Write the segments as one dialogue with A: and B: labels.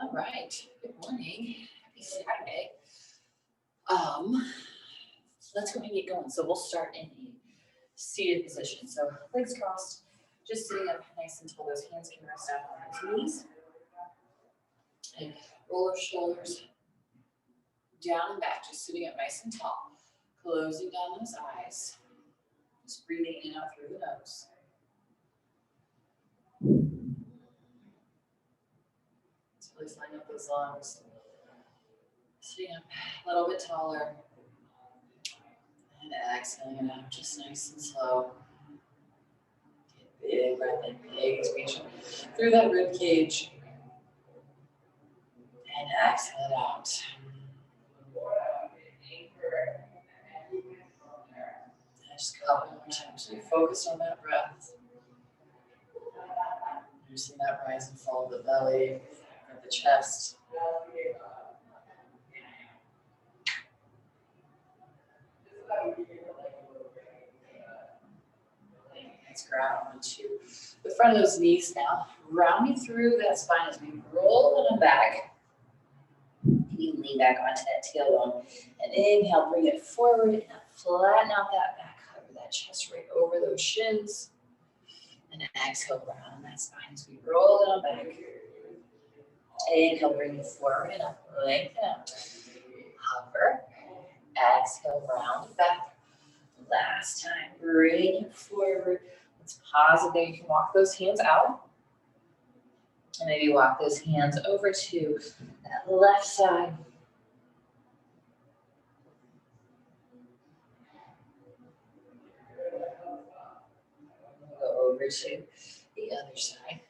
A: All right. Good morning. Happy Saturday. Let's go ahead and get going. So we'll start in a seated position. So legs crossed, just sitting up nice and tall. Those hands can rest out on those knees. And roll our shoulders down and back, just sitting up nice and tall. Closing down those eyes. Just breathing in and out through the nose. So let's line up those lungs. Sitting up a little bit taller. And exhaling it out just nice and slow. Get big breath in, big expansion through that rib cage. And exhale it out. Just a couple more times. So you focus on that breath. Noticing that rise and fall of the belly, of the chest. Let's ground onto the front of those knees now. Rounding through that spine as we roll them back. You can lean back onto that tailbone. And inhale, bring it forward and flatten out that back. Cover that chest right over those shins. And exhale, round that spine as we roll it on back. Inhale, bring it forward and up. Lengthen out. Hover. Exhale, round it back. Last time, bring it forward. Let's pause it there. You can walk those hands out. And maybe walk those hands over to that left side. Go over to the other side.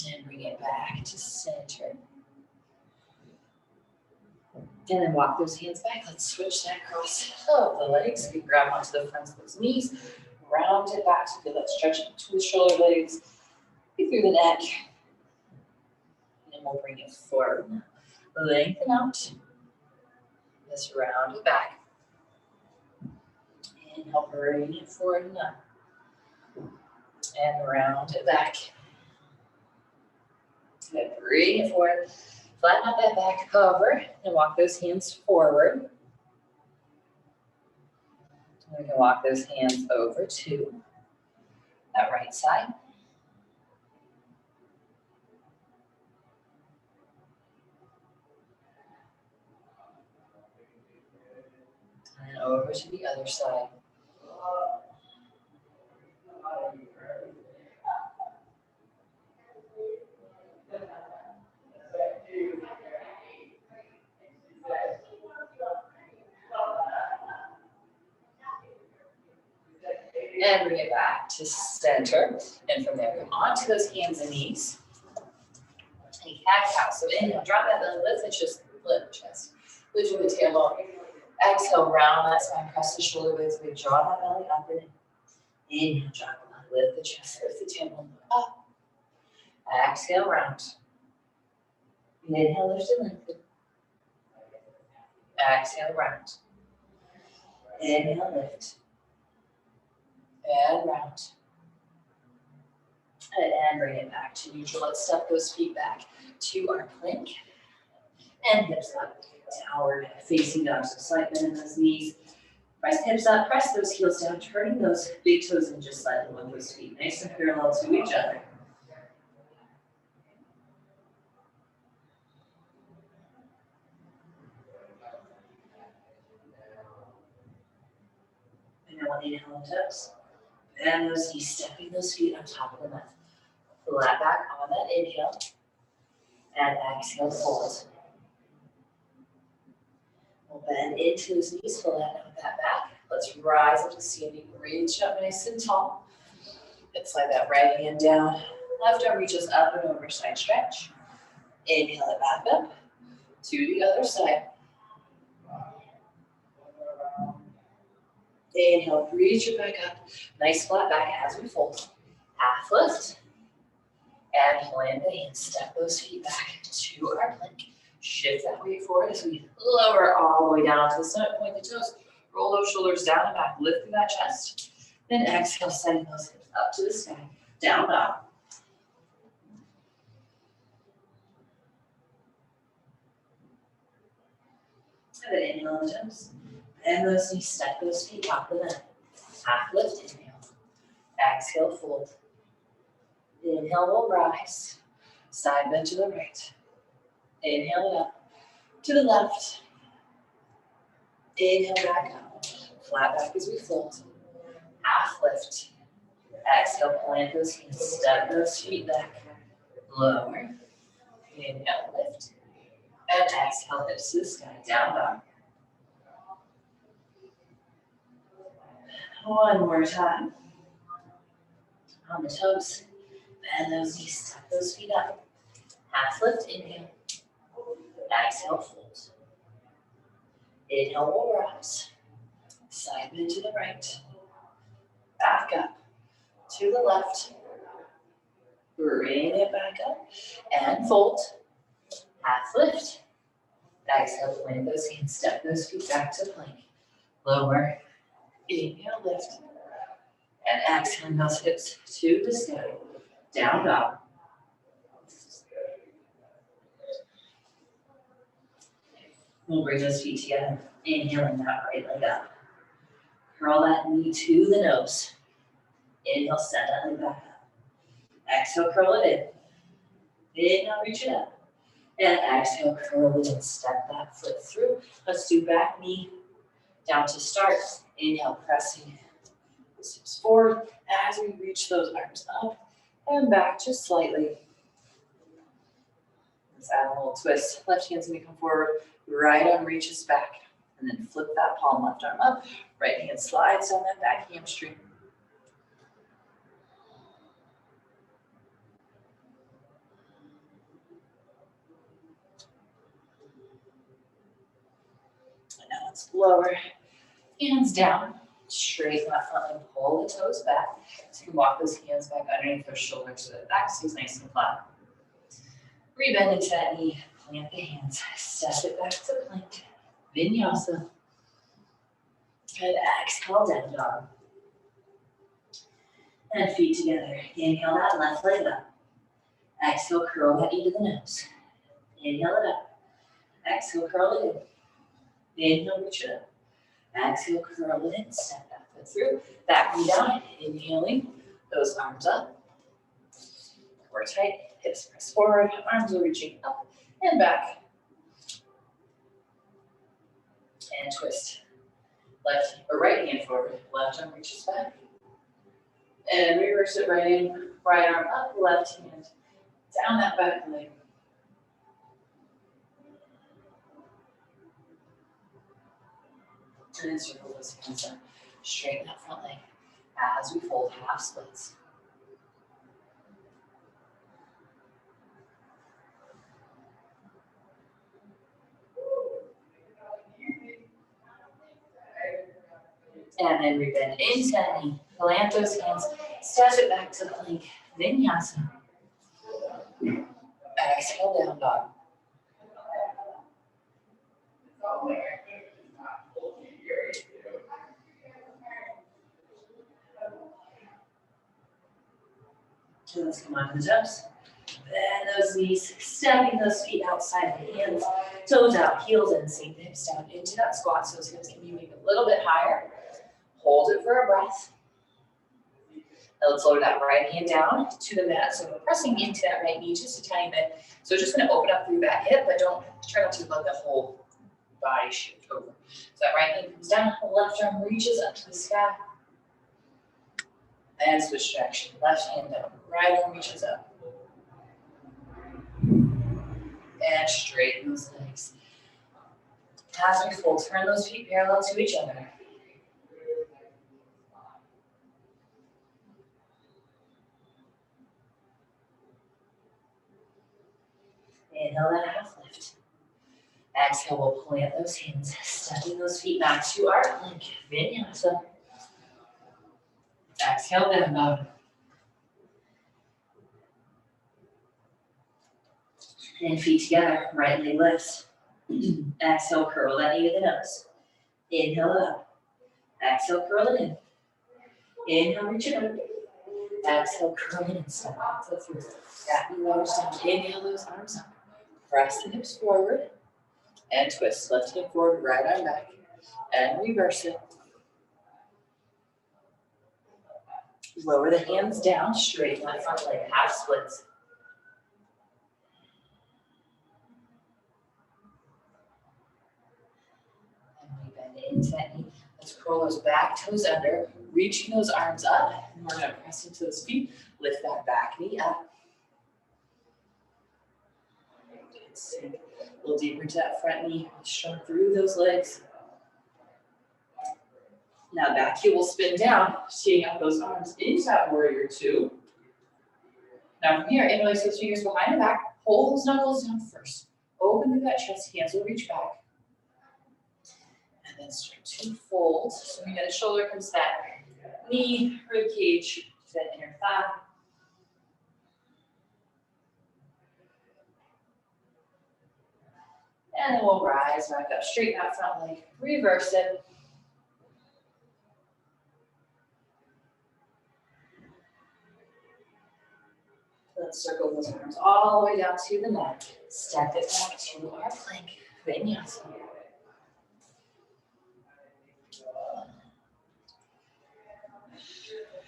A: And bring it back to center. And then walk those hands back. Let's switch that across of the legs. We grab onto the fronts of those knees. Round it back. So feel that stretch between the shoulder blades. Through the neck. And then we'll bring it forward. Lengthen out. Let's round it back. Inhale, bring it forward and up. And round it back. Good. Bring it forward. Flatten out that back, cover, and walk those hands forward. And we can walk those hands over to that right side. And over to the other side. And bring it back to center. And from there, come onto those hands and knees. And cat-cow. So inhale, drop that belly, lift the chest, lift the tailbone. Exhale, round that spine, press the shoulder blades. We draw that belly up and in. Inhale, drop the belly, lift the chest, lift the tailbone up. Exhale, round. Inhale, lift and lengthen. Exhale, round. Inhale, lift. And round. And bring it back to neutral. Let's step those feet back to our plank. And hips up. Downward facing dog. So slight bend in those knees. Press hips up. Press those heels down. Turning those big toes in just slightly with those feet. Nice and parallel to each other. And now inhale and toes. And those knees, stepping those feet on top of the mat. Flat back on that inhale. And exhale, fold. We'll bend into those knees, flatten out that back. Let's rise up to standing. Reach up nice and tall. And slide that right hand down. Left arm reaches up and over, side stretch. Inhale it back up to the other side. Inhale, reach it back up. Nice flat back as we fold. Half lift. And plant the hands. Step those feet back to our plank. Shift that weight forward as we lower all the way down to the stomach, point the toes. Roll those shoulders down and back, lift through that chest. Then exhale, sending those hips up to the sky, down dog. And then inhale on the toes. Bend those knees, step those feet, top of the mat. Half lift, inhale. Exhale, fold. Inhale, we'll rise. Side bend to the right. Inhale it up. To the left. Inhale back up. Flat back as we fold. Half lift. Exhale, plant those feet, step those feet back. Lower. Inhale, lift. And exhale, hips to the sky, down dog. One more time. On the toes. Bend those knees, step those feet up. Half lift, inhale. Exhale, fold. Inhale, we'll rise. Side bend to the right. Back up. To the left. Bring it back up. And fold. Half lift. Exhale, plant those hands, step those feet back to plank. Lower. Inhale, lift. And exhale, those hips to the sky. Down dog. We'll bring those feet together. Inhaling that right leg up. Curl that knee to the nose. Inhale, send that leg back up. Exhale, curl it in. Inhale, reach it up. And exhale, curl it in. Step that foot through. Let's do back knee down to start. Inhale, pressing the hips forward as we reach those arms up and back just slightly. Let's add a little twist. Left hand's gonna come forward. Right arm reaches back. And then flip that palm, left arm up. Right hand slides on that back hamstring. And now let's lower. Hands down. Straighten that front leg. Pull the toes back. So you can walk those hands back underneath those shoulders so that back stays nice and flat. Rebend into that knee. Plant the hands. Step it back to plank. Vinyasa. And exhale, down dog. And feet together. Inhale that left leg up. Exhale, curl that knee to the nose. Inhale it up. Exhale, curl it in. Inhale, reach it up. Exhale, curl it in. Step that foot through. Back knee down. Inhaling. Those arms up. Core tight. Hips press forward. Arms are reaching up and back. And twist. Left or right hand forward. Left arm reaches back. And reverse it right in. Right arm up. Left hand down that back leg. And then circle those hands up. Straighten that front leg as we fold half splits. And then rebend into that knee. Plant those hands. Step it back to plank. Vinyasa. Exhale, down dog. So let's come onto the toes. Bend those knees, stepping those feet outside the hands, toes out, heels in, sink the hips down into that squat so those hips can be maybe a little bit higher. Hold it for a breath. Now let's lower that right hand down to the mat. So we're pressing into that right knee just a tiny bit. So just gonna open up through that hip, but don't try not to let the whole body shift over. So that right hand comes down, the left arm reaches up to the sky. And switch direction. Left hand down, right arm reaches up. And straighten those legs. As we fold, turn those feet parallel to each other. Inhale that half lift. Exhale, we'll plant those hands, stepping those feet back to our plank. Vinyasa. Exhale, down dog. And feet together, right leg lifts. Exhale, curl that knee to the nose. Inhale it up. Exhale, curl it in. Inhale, reach it up. Exhale, curl it in, step out, foot through. That knee lowers down. Inhale those arms up. Press the hips forward and twist. Left hip forward, right arm back. And reverse it. Lower the hands down, straighten that front leg, half splits. And we bend into that knee. Let's curl those back toes under, reaching those arms up. And we're gonna press into those feet, lift that back knee up. Sink a little deeper into that front knee, strong through those legs. Now back heel will spin down, teeing up those arms into that warrior two. Now from here, interlace those fingers behind the back, hold those knuckles down first. Open through that chest, hands will reach back. And then start to fold. So we get a shoulder comes back, knee, rib cage, to that inner thigh. And then we'll rise back up, straighten out front leg, reverse it. Let's circle those arms all the way down to the mat. Step it back to our plank, vinyasa.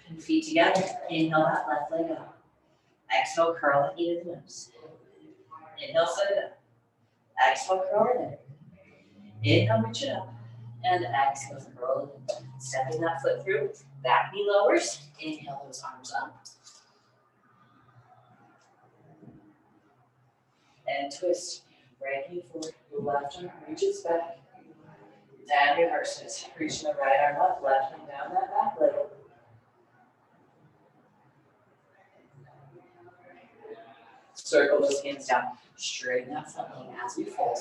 A: And feet together, inhale that left leg up. Exhale, curl it into the nose. Inhale, set it up. Exhale, curl it in. Inhale, reach it up. And exhale, curl it in. Stepping that foot through, back knee lowers. Inhale those arms up. And twist. Right knee forward, your left arm reaches back. And reverses. Reaching the right arm up, left arm down that back leg. Circle those hands down. Straighten that front leg as we fold.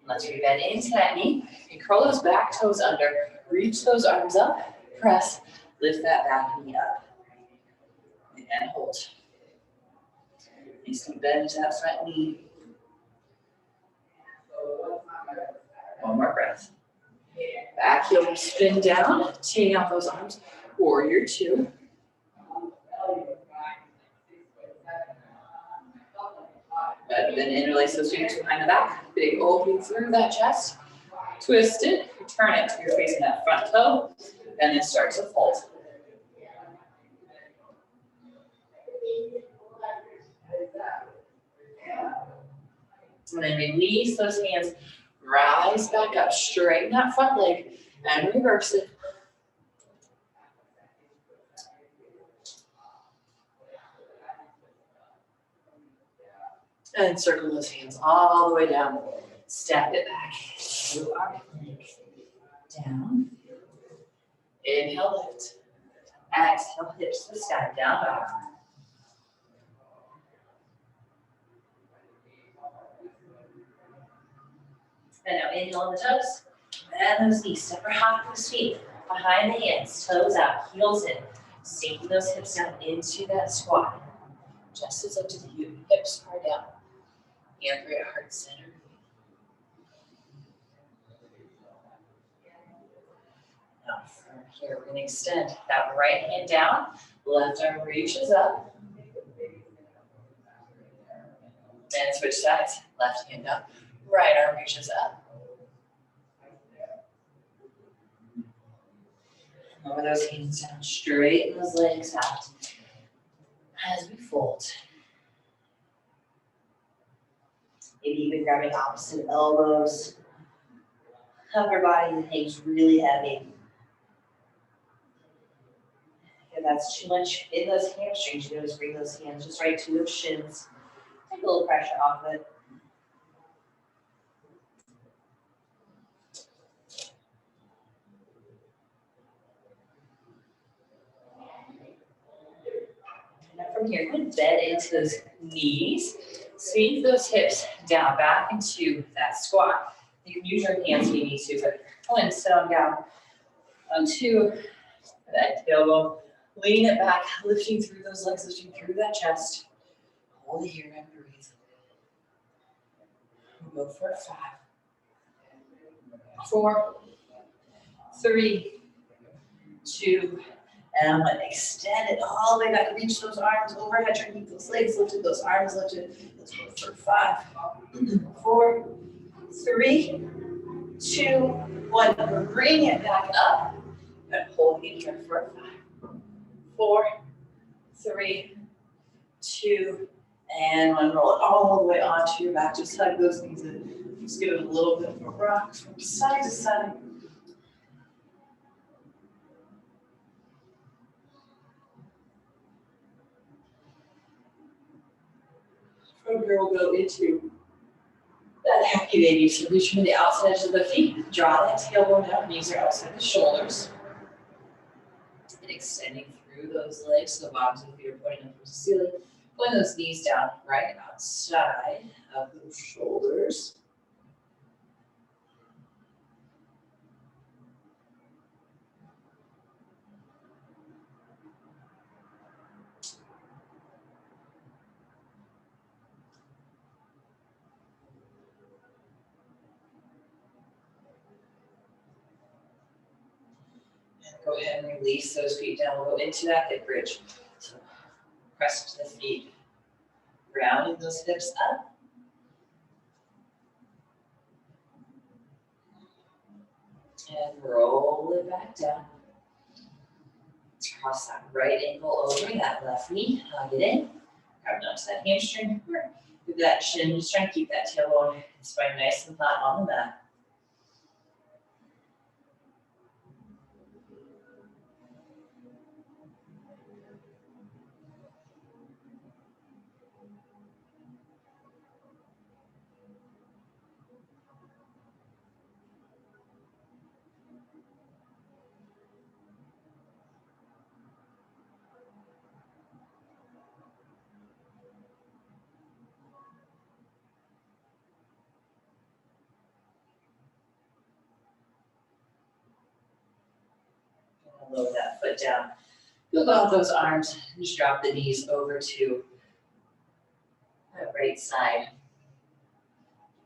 A: Let's rebend into that knee. And curl those back toes under. Reach those arms up. Press. Lift that back knee up. And hold. Nice and bend into that front knee. One more breath. Back heel will spin down. Teeing out those arms. Warrior two. And then interlace those fingers behind the back. Big opening through that chest. Twist it. Return it to your facing that front toe. And then start to fold. And then release those hands. Rise back up. Straighten that front leg. And reverse it. And circle those hands all the way down. Step it back to our plank. Down. Inhale, lift. Exhale, hips to the sky, down dog. And now inhale on the toes. And those knees. Step or hop those feet behind the hands. Toes out, heels in. Sinking those hips down into that squat. Just as up to the hips are down. Hand for your heart center. Now from here, we're going to extend that right hand down. Left arm reaches up. And switch sides. Left hand up. Right arm reaches up. Lower those hands down. Straighten those legs out. As we fold. Maybe even grabbing opposite elbows. Upper body hangs really heavy. If that's too much in those hamstrings, you just bring those hands just right to those shins. Take a little pressure off of it. And from here, good bend into those knees. Sweep those hips down, back into that squat. You can use your hands if you need to, but go ahead and sit on down onto that tailbone. Lean it back, lifting through those legs, lifting through that chest. Hold it here and breathe. We'll go for 5, 4, 3, 2, and extend it all the way back. Reach those arms overhead. Try to keep those legs lifted, those arms lifted. Let's go for 5, 4, 3, 2, 1. Bring it back up and hold it here for 5, 4, 3, 2, and 1. Roll it all the way onto your back. Just hug those knees in. Just give it a little bit of a rock from side to side. From here, we'll go into that happy baby. So reach from the outside edge of the feet. Draw that tailbone down. Knees are outside the shoulders. And extending through those legs. So the bottoms of the feet are pointing up towards the ceiling. Pulling those knees down right outside of those shoulders. Go ahead and release those feet down. We'll go into that hip bridge. So press to the feet, rounding those hips up. And roll it back down. Cross that right ankle over that left knee. Hug it in. Grab onto that hamstring. With that chin, just trying to keep that tailbone and spine nice and flat on the mat. Lower that foot down. Build out those arms. Just drop the knees over to that right side.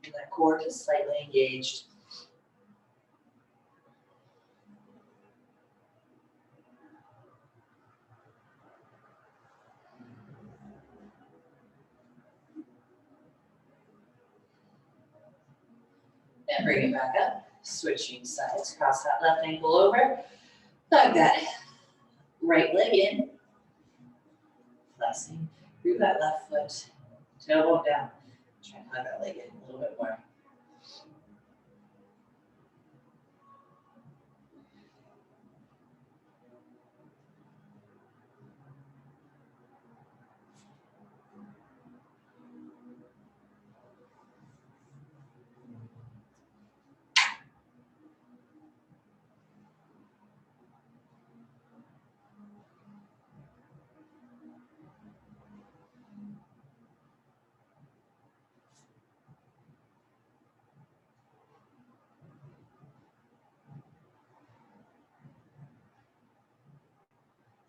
A: And that core just slightly engaged. And bring it back up. Switching sides. Cross that left ankle over. Hug that right leg in. Flexing through that left foot. Tailbone down. Try and hug that leg in a little bit more.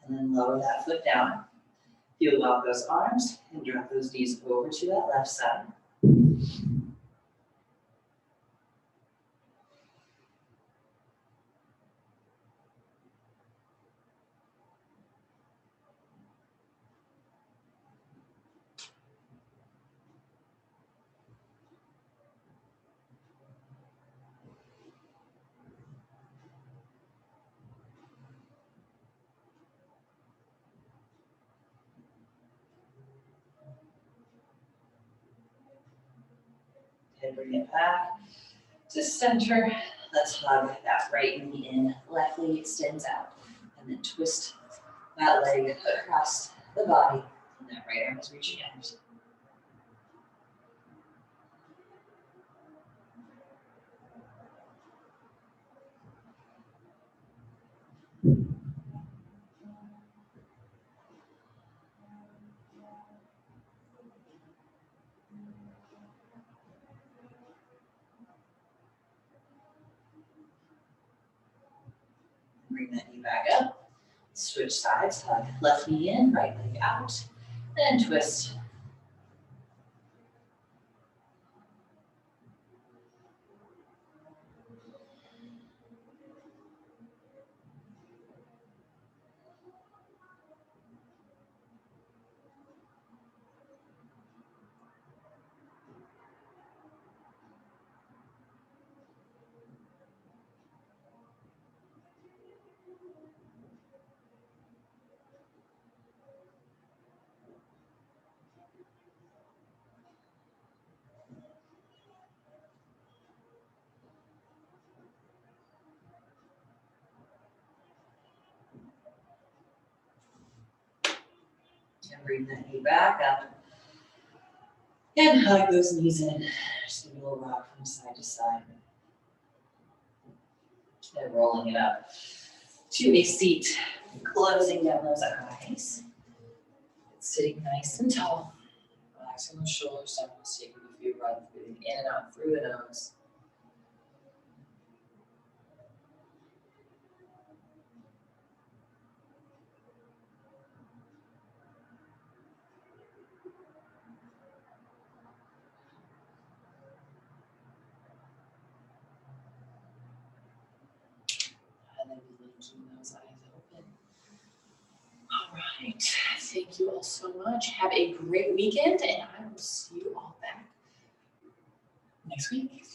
A: And then lower that foot down. Feel out those arms and drop those knees over to that left side. And bring it back to center. Let's hug that right knee in. Left leg extends out. And then twist that leg across the body. And that right arm is reaching out. bring that knee back up. Switch sides, hug left knee in, right leg out, and twist. And bring that knee back up. And hug those knees in. Just give a little rock from side to side. And rolling it up to a seat. Closing down those eyes. Sitting nice and tall. Relaxing those shoulders down. Taking a few breaths, breathing in and out through the nose. And then blinking those eyes open. All right. Thank you all so much. Have a great weekend, and I will see you all back next week.